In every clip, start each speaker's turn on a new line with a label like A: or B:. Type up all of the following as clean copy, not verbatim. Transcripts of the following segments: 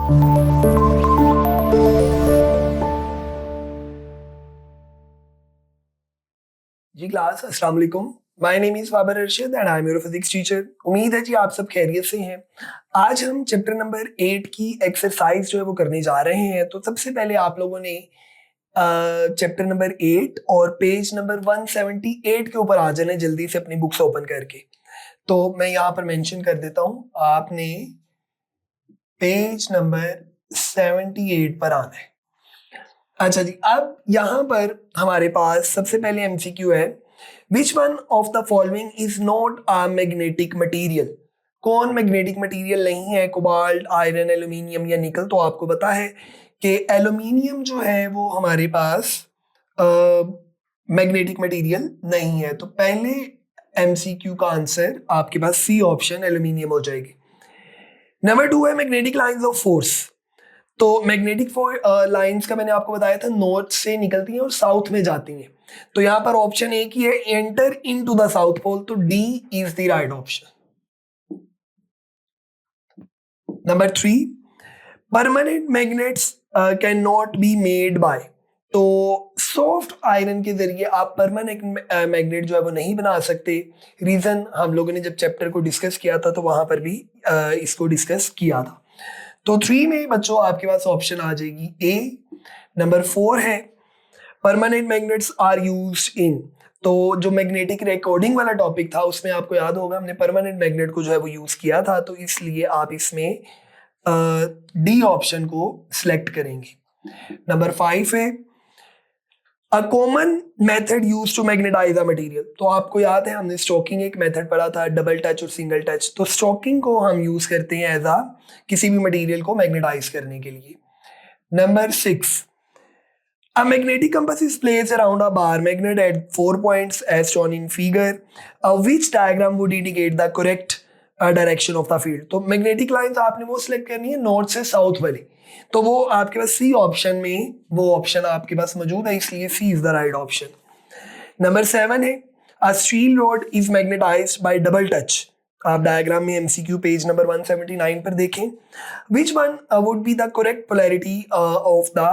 A: जी class, अस्सलाम वालेकुम। My name is Babar Arshad and I am your physics teacher. उम्मीद है जी आप सब खैरियत से हैं। आज हम चैप्टर नंबर 8 की एक्सरसाइज जो है वो करने जा रहे हैं। तो सबसे पहले आप लोगों ने चैप्टर नंबर 8 और पेज नंबर 178 के ऊपर आ जाना है जल्दी से अपनी बुक्स ओपन करके। तो मैं यहाँ पर मेंशन कर देता हूँ, आपने पेज नंबर 78 पर आना है। अच्छा जी, अब यहाँ पर हमारे पास सबसे पहले एमसीक्यू है, which one of the following is not a magnetic material. कौन मैग्नेटिक मटीरियल नहीं है? कोबाल्ट, आयरन, एल्यूमिनियम या निकल। तो आपको पता है कि एल्यूमिनियम जो है वो हमारे पास मैग्नेटिक मटीरियल नहीं है। तो पहले एमसीक्यू का आंसर आपके पास सी ऑप्शन एल्यूमिनियम हो जाएगी। नंबर 2 है मैग्नेटिक लाइंस ऑफ फोर्स। तो मैग्नेटिक लाइंस का मैंने आपको बताया था नॉर्थ से निकलती हैं और साउथ में जाती हैं। तो यहाँ पर ऑप्शन एक ही है, enter into the south pole. तो D is the right option. Number 3, permanent magnets can not be made by. तो सॉफ्ट आयरन के जरिए आप परमानेंट मैग्नेट जो है वो नहीं बना सकते। रीजन हम लोगों ने जब चैप्टर को डिस्कस किया था तो वहां पर भी इसको डिस्कस किया था। तो 3 में बच्चों आपके पास ऑप्शन आ जाएगी ए। नंबर 4 है permanent magnets are used in. तो जो मैग्नेटिक रिकॉर्डिंग वाला टॉपिक था उसमें आपको याद होगा हमने परमानेंट मैग्नेट को जो है वो यूज किया था, तो इसलिए आप इसमें डी ऑप्शन को सिलेक्ट करेंगे। नंबर 5 है a common method use to magnetize a material. तो आपको याद है हमने स्टॉकिंग एक मेथड पढ़ा था, डबल टच और सिंगल टच। तो स्टॉकिंग को हम यूज करते हैं एज अ किसी भी मटीरियल को मैग्नेटाइज करने के लिए। Number 6, a magnetic compass is placed around a bar magnet at 4 points as shown in figure. Which diagram would indicate the correct direction of the field? तो magnetic lines आपने वो select करनी है north से south वाली। तो वो आपके पास सी ऑप्शन में वो ऑप्शन आपके पास मौजूद है, इसलिए C is the right option. Number 7 है a steel rod is magnetized by double touch। आप डायग्राम में एमसीक्यू पेज नंबर 179 पर देखें। Which one would be the correct polarity of the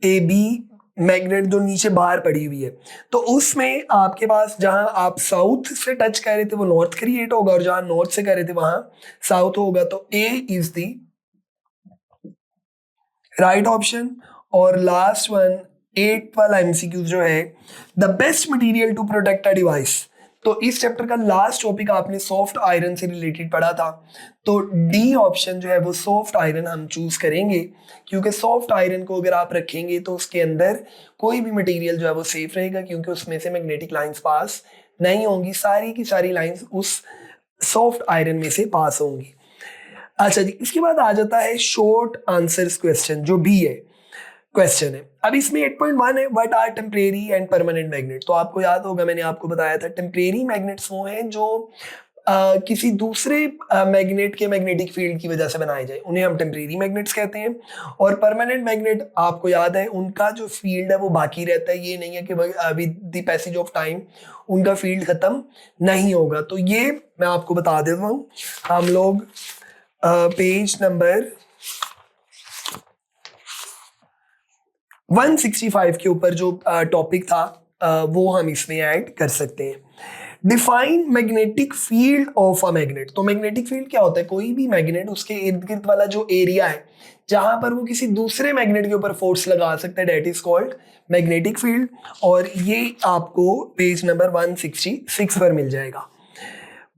A: A B magnet जो नीचे बाहर पड़ी हुई है। तो उसमें आपके पास जहां आप साउथ से टच कर रहे थे वो नॉर्थ क्रिएट होगा और जहां नॉर्थ से कर रहे थे वहां साउथ होगा। तो A is the right option. और लास्ट वन 8 वाला एमसीक्यू जो है, the best material to protect a device. तो इस चैप्टर का लास्ट टॉपिक आपने सॉफ्ट आयरन से रिलेटेड पढ़ा था। तो डी ऑप्शन जो है वो सॉफ्ट आयरन हम चूज करेंगे, क्योंकि सॉफ्ट आयरन को अगर आप रखेंगे तो उसके अंदर कोई भी मटेरियल जो है वो सेफ रहेगा, क्योंकि उसमें से मैग्नेटिक लाइंस पास नहीं होंगी। सारी की सारी लाइंस उस सॉफ्ट आयरन में से पास होंगी। अच्छा जी, इसके बाद आ जाता है शॉर्ट आंसर्स क्वेश्चन, जो बी है क्वेश्चन है। अब इसमें 8.1 है what are temporary and permanent magnet. तो आपको याद होगा मैंने आपको बताया था टेम्परेरी मैग्नेट्स वो हैं जो किसी दूसरे मैग्नेट के मैग्नेटिक फील्ड की वजह से बनाए जाए, उन्हें हम टेम्परेरी मैग्नेट्स कहते हैं। और परमानेंट मैग्नेट आपको याद है उनका जो फील्ड है वो बाकी रहता है, ये नहीं है कि with the passage of time उनका फील्ड खत्म नहीं होगा। तो ये मैं आपको बता देता हूँ। हम लोग पेज नंबर 165 के ऊपर जो टॉपिक था वो हम इसमें ऐड कर सकते हैं। Define magnetic field of a magnet. तो मैग्नेटिक फील्ड क्या होता है? कोई भी मैग्नेट उसके इर्द गिर्द वाला जो एरिया है जहां पर वो किसी दूसरे मैग्नेट के ऊपर फोर्स लगा सकता है, that is called magnetic field. और ये आपको पेज नंबर 166 पर मिल जाएगा।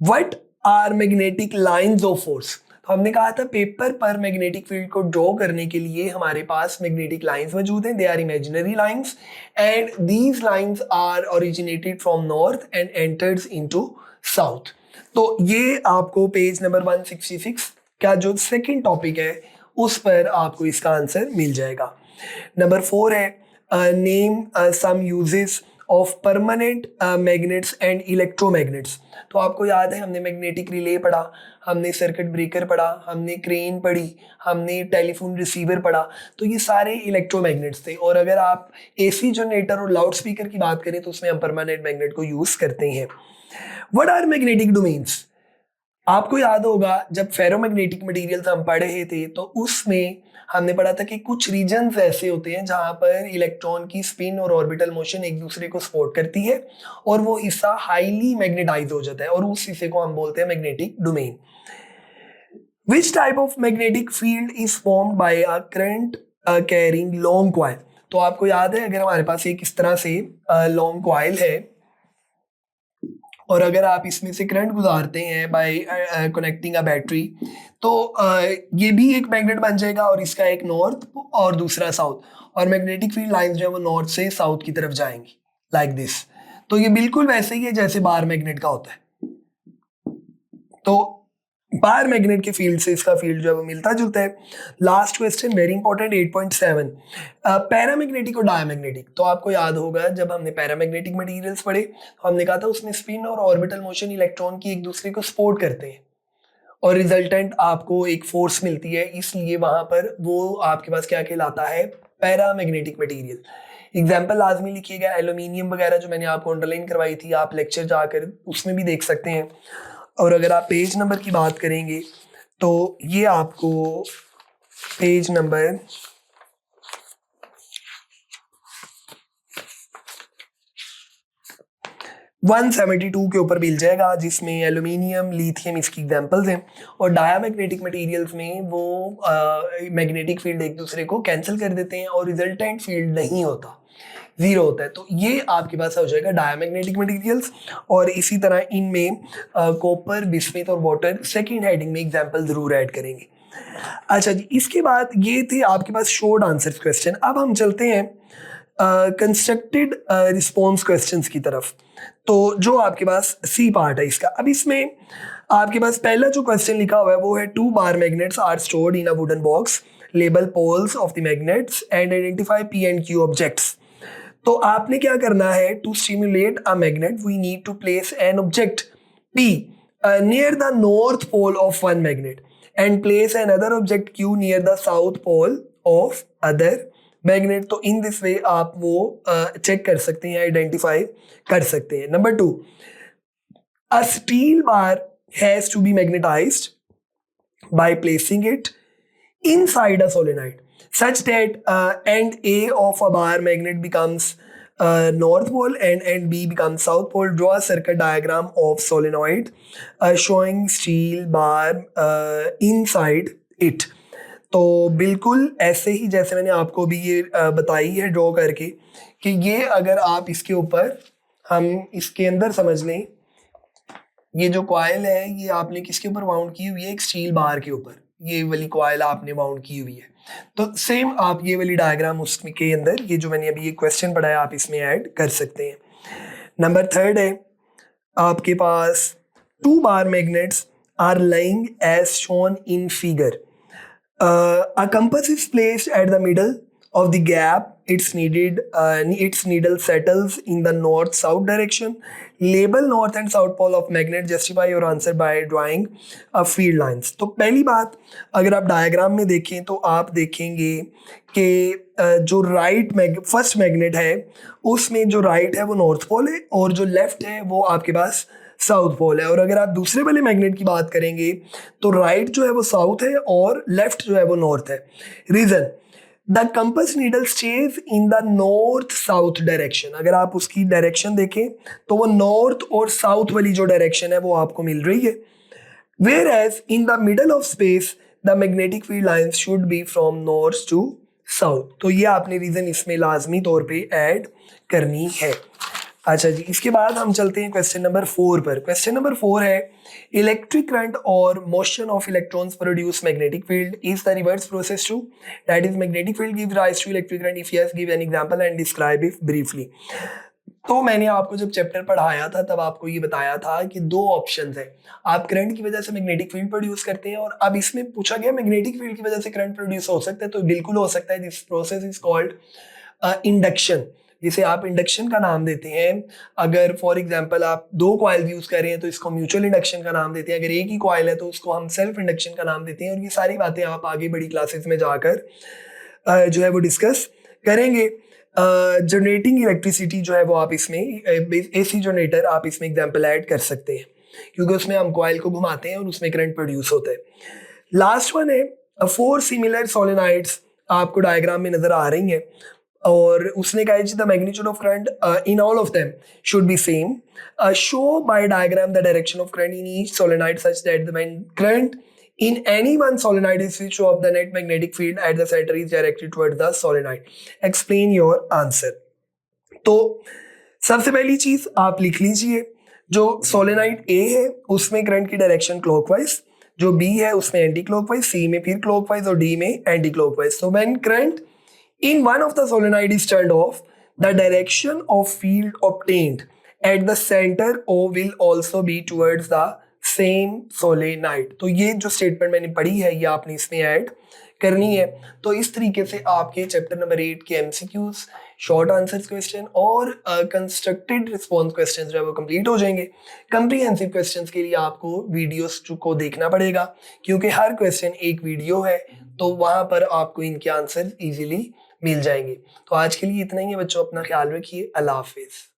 A: What are magnetic lines of force. तो हमने कहा था पेपर पर मैग्नेटिक फील्ड को ड्रॉ करने के लिए हमारे पास मैग्नेटिक लाइंस मौजूद हैं। They are imaginary lines and these lines are originated from north and enters into south. तो ये आपको पेज नंबर 166 का जो सेकंड टॉपिक है उस पर आपको इसका आंसर मिल जाएगा। नंबर 4 है name some uses of permanent magnets and electromagnets. तो आपको याद है हमने मैग्नेटिक रिले पढ़ा, हमने सर्किट ब्रेकर पढ़ा, हमने क्रेन पढ़ी, हमने टेलीफोन रिसीवर पढ़ा। तो ये सारे इलेक्ट्रोमैग्नेट्स थे। और अगर आप एसी जनरेटर और लाउड स्पीकर की बात करें तो उसमें हम परमानेंट मैग्नेट को यूज करते हैं। What are magnetic domains. आपको याद होगा जब फेरोमैग्नेटिक मटेरियल्स हम पढ़ रहे थे तो उसमें हमने पढ़ा था कि कुछ रीजन्स ऐसे होते हैं जहां पर इलेक्ट्रॉन की स्पिन और ऑर्बिटल मोशन एक दूसरे को सपोर्ट करती है और वो हिस्सा हाईली मैग्नेटाइज हो जाता है और उस हिस्से को हम बोलते हैं magnetic domain. Which type of magnetic field is formed by a current carrying long coil. तो आपको याद है अगर हमारे पास एक इस तरह से लॉन्ग कॉइल है और अगर आप इसमें से करंट गुजारते हैं बाय कनेक्टिंग अ बैटरी तो ये भी एक मैग्नेट बन जाएगा और इसका एक नॉर्थ और दूसरा साउथ, और मैग्नेटिक फील्ड लाइंस जो है वो नॉर्थ से साउथ की तरफ जाएंगी लाइक दिस। तो ये बिल्कुल वैसे ही है जैसे बार मैग्नेट का होता है। तो बार मैग्नेट के फील्ड से इसका फील्ड जो है वो मिलता जुलता है। Last question very important 8.7, paramagnetic और डायमैग्नेटिक। तो आपको याद होगा जब हमने पैरामैग्नेटिक मटेरियल्स पढ़े तो हमने कहा था उसमें स्पिन और ऑर्बिटल मोशन इलेक्ट्रॉन की एक दूसरे को सपोर्ट करते हैं और रिजल्टेंट आपको एक फोर्स मिलती है, इसलिए वहां पर वो आपके पास क्या कहलाता है, पैरामैग्नेटिक मटेरियल। एग्जाम्पल लाजमी लिखिएगा, एल्यूमिनियम वगैरह जो मैंने आपको अंडरलाइन करवाई थी आप लेक्चर जाकर उसमें भी देख सकते हैं। और अगर आप पेज नंबर की बात करेंगे तो ये आपको पेज नंबर 172 के ऊपर मिल जाएगा, जिसमें एल्यूमिनियम लिथियम इसकी एग्जांपल्स हैं। और डायमैग्नेटिक मटेरियल्स में वो मैग्नेटिक फील्ड एक दूसरे को कैंसिल कर देते हैं और रिजल्टेंट फील्ड नहीं होता, जीरो होता है। तो ये आपके पास हो जाएगा डायमैग्नेटिक मटेरियल्स। और इसी तरह इनमें कॉपर, बिस्मिथ और वाटर सेकेंड हेडिंग में एग्जाम्पल जरूर ऐड करेंगे। अच्छा जी, इसके बाद ये थे आपके पास शॉर्ट आंसर क्वेश्चन। अब हम चलते हैं कंस्ट्रक्टेड रिस्पॉन्स क्वेश्चंस की तरफ। तो जो आपके पास सी पार्ट है इसका, अब इसमें आपके पास पहला जो क्वेश्चन लिखा हुआ है वो है 2 bar magnets are stored in a wooden box, label poles of the magnets and identify P and Q objects. तो आपने क्या करना है, to stimulate a magnet we need to place an object P near the north pole of one magnet and place another object Q near the south pole of other magnet. तो in this way आप वो check कर सकते हैं, identify कर सकते हैं। Number 2, a steel bar has to be magnetized by placing it inside a solenoid such that end A of a bar magnet becomes north pole and end B becomes south pole. Draw a circuit diagram of solenoid showing steel bar inside it. तो बिल्कुल ऐसे ही जैसे मैंने आपको भी ये बताई है ड्रॉ करके कि ये अगर आप इसके ऊपर हम इसके अंदर समझ लें, ये जो कॉइल है ये आपने किसके ऊपर वाउंड की हुई है, एक स्टील बार के ऊपर ये वाली कॉइल आपने वाउंड की हुई है। तो सेम आप ये वाली डायग्राम उसके अंदर ये जो मैंने अभी ये क्वेश्चन पढ़ा है आप इसमें ऐड कर सकते हैं। नंबर 3 है आपके पास 2 bar magnets are lying as shown in figure. A compass is placed at the middle of the gap. Its needle settles in the north-south direction. Label north and south pole of magnet. Justify your answer by drawing a field lines. तो पहली बात अगर आप diagram में देखें तो आप देखेंगे कि जो फर्स्ट मैग्नेट है उसमें जो राइट है वो नॉर्थ पोल है और जो लेफ्ट है वो आपके पास साउथ पोल है। और अगर आप दूसरे वाले मैग्नेट की बात करेंगे तो राइट जो है वो साउथ है और लेफ्ट जो है वो नॉर्थ है। Reason, the compass needle stays in the north south direction. अगर आप उसकी डायरेक्शन देखें तो वो नॉर्थ और साउथ वाली जो डायरेक्शन है वो आपको मिल रही है। Whereas in the middle of space the magnetic field lines should be from north to south. तो ये आपने रीजन इसमें लाजमी तौर पे ऐड करनी है। अच्छा जी, इसके बाद हम चलते हैं क्वेश्चन नंबर 4 पर। क्वेश्चन नंबर 4 है इलेक्ट्रिक करंट और motion of electrons produce magnetic field, is the reverse process true, that is magnetic field give rise to electric current, if yes give an example and describe it briefly. तो मैंने आपको जब chapter पढ़ाया था तब आपको ये बताया था कि 2 ऑप्शंस है, आप करंट की वजह से मैग्नेटिक फील्ड प्रोड्यूस करते हैं और अब इसमें पूछा गया मैग्नेटिक फील्ड की वजह से करंट प्रोड्यूस हो सकता है, तो बिल्कुल हो सकता है। This process is called induction, जिसे आप इंडक्शन का नाम देते हैं। अगर फॉर एग्जांपल आप 2 कॉइल यूज कर रहे हैं तो इसको म्यूचुअल इंडक्शन का नाम देते हैं, अगर एक ही कॉइल है तो उसको हम सेल्फ इंडक्शन का नाम देते हैं। और ये सारी बातें आप आगे बड़ी क्लासेस में जाकर जो है वो डिस्कस करेंगे। जनरेटिंग इलेक्ट्रिसिटी जो है वो आप इसमें एसी जनरेटर आप इसमें एग्जांपल ऐड कर सकते हैं। क्योंकि उसमें हम कॉइल को घुमाते हैं और उसमें करंट प्रोड्यूस होता है। लास्ट वन है 4 सिमिलर सोलेनाइड्स आपको डायग्राम में नजर आ रही हैं और उसने कहा the magnitude of current in all of them should be same. Show by diagram the direction of current in each solenoid such that the current in any one solenoid is switch off, the net magnetic field at the center is directed towards the solenoid. Explain your answer. तो सबसे पहली चीज आप लिख लीजिए, जो solenoid ए है उसमें करंट की डायरेक्शन क्लॉकवाइज, जो बी है उसमें एंटी क्लॉकवाइज, सी में फिर क्लॉकवाइज और डी में anti clockwise. So when current in one of the solenoid is turned off, the direction of field obtained at the center O will also be towards the same solenoid. तो ये जो statement मैंने पढ़ी है ये आपने इसमें ऐड करनी है। तो इस तरीके से आपके चैप्टर नंबर 8 के एमसीक्यूज, शॉर्ट आंसर्स क्वेश्चन और कंस्ट्रक्टेड रिस्पॉन्स क्वेश्चन जो है वो कंप्लीट हो जाएंगे। कंप्रीहेंसिव क्वेश्चंस के लिए आपको वीडियोस को देखना पड़ेगा, क्योंकि हर क्वेश्चन एक वीडियो है, तो वहां पर आपको इनके आंसर इजीली मिल जाएंगे। तो आज के लिए इतना ही है बच्चों, अपना ख्याल रखिए, अल्लाह हाफिज।